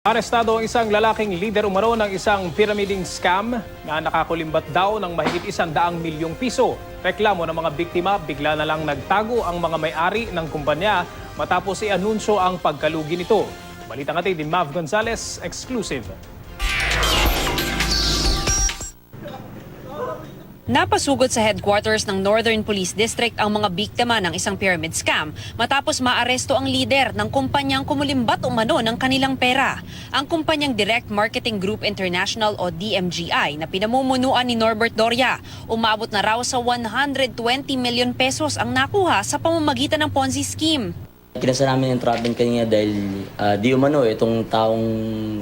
Arestado ang isang lalaking lider umano ng isang pyramiding scam na nakakulimbat daw ng mahigit 100 milyong piso. Reklamo ng mga biktima, bigla na lang nagtago ang mga may-ari ng kumpanya matapos i-anunsyo ang pagkalugi nito. Balitang atin ni Mav Gonzalez, exclusive. Napasugod sa headquarters ng Northern Police District ang mga biktima ng isang pyramid scam matapos maaresto ang lider ng kumpanyang kumulimbat umano ng kanilang pera. Ang kumpanyang Direct Marketing Group International o DMGI na pinamumunuan ni Norbert Doria, umabot na raw sa 120 million pesos ang nakuha sa pamamagitan ng Ponzi scheme. Kinasa namin yung trap kanina dahil di umano itong taong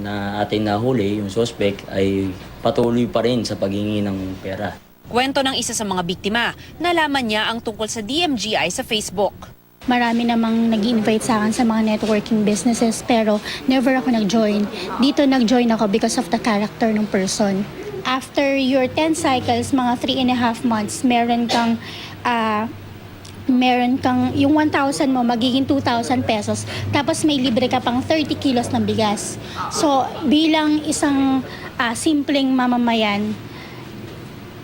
na ating nahuli, yung suspect, ay patuloy pa rin sa paghingi ng pera. Kwento ng isa sa mga biktima, nalaman niya ang tungkol sa DMGI sa Facebook. Marami namang nag-invite sa akin sa mga networking businesses pero never ako nag-join. Dito nag-join ako because of the character ng person. After your 10 cycles, mga 3.5 months, meron kang yung 1,000 mo magiging 2,000 pesos. Tapos may libre ka pang 30 kilos ng bigas. So bilang isang simpleng mamamayan,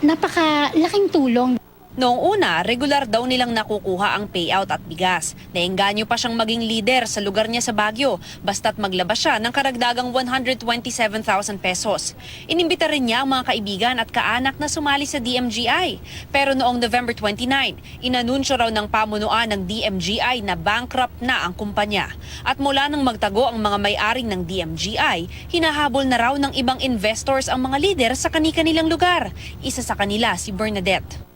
napakalaking tulong. Noong una, regular daw nilang nakukuha ang payout at bigas. Naengganyo pa siyang maging leader sa lugar niya sa Baguio, basta't maglabas siya ng karagdagang 127,000 pesos. Inimbita rin niya ang mga kaibigan at kaanak na sumali sa DMGI. Pero noong November 29, inanunsyo raw ng pamunuan ng DMGI na bankrupt na ang kumpanya. At mula nang magtago ang mga may-aring ng DMGI, hinahabol na raw ng ibang investors ang mga leader sa kani-kanilang lugar. Isa sa kanila si Bernadette.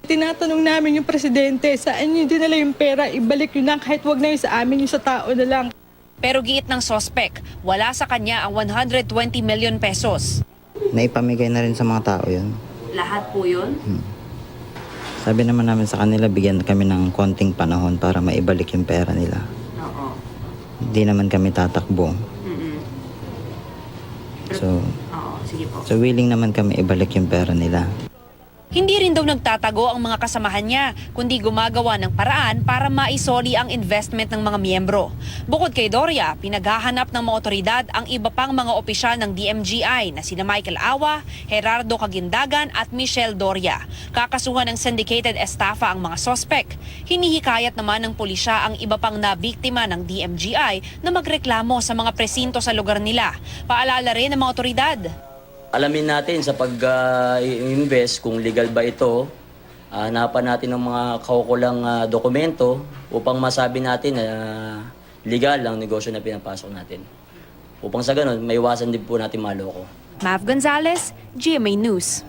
Tinatanong namin yung presidente, saan yung dinala yung pera, ibalik yun lang, kahit wag na yun sa amin, yung sa tao na lang. Pero giit ng sospek, wala sa kanya ang 120 million pesos. Naipamigay na rin sa mga tao yun. Lahat po yun? Sabi naman namin sa kanila, bigyan kami ng konting panahon para maibalik yung pera nila. Oo. Hindi naman kami tatakbo. So, Sige po. so willing naman kami ibalik yung pera nila. Hindi rin daw nagtatago ang mga kasamahan niya, kundi gumagawa ng paraan para maisoli ang investment ng mga miyembro. Bukod kay Doria, pinaghahanap ng mga otoridad ang iba pang mga opisyal ng DMGI na sina Michael Awa, Gerardo Caguindagan at Michelle Doria. Kakasuhan ng syndicated estafa ang mga sospek. Hinihikayat naman ng pulisya ang iba pang nabiktima ng DMGI na magreklamo sa mga presinto sa lugar nila. Paalala rin ng mga otoridad. Alamin natin sa pag-invest kung legal ba ito, hanapan natin ng mga kaukulang dokumento upang masabi natin na legal ang negosyo na pinapasok natin. Upang sa ganun, maiwasan din po natin maloko. Mav Gonzalez, GMA News.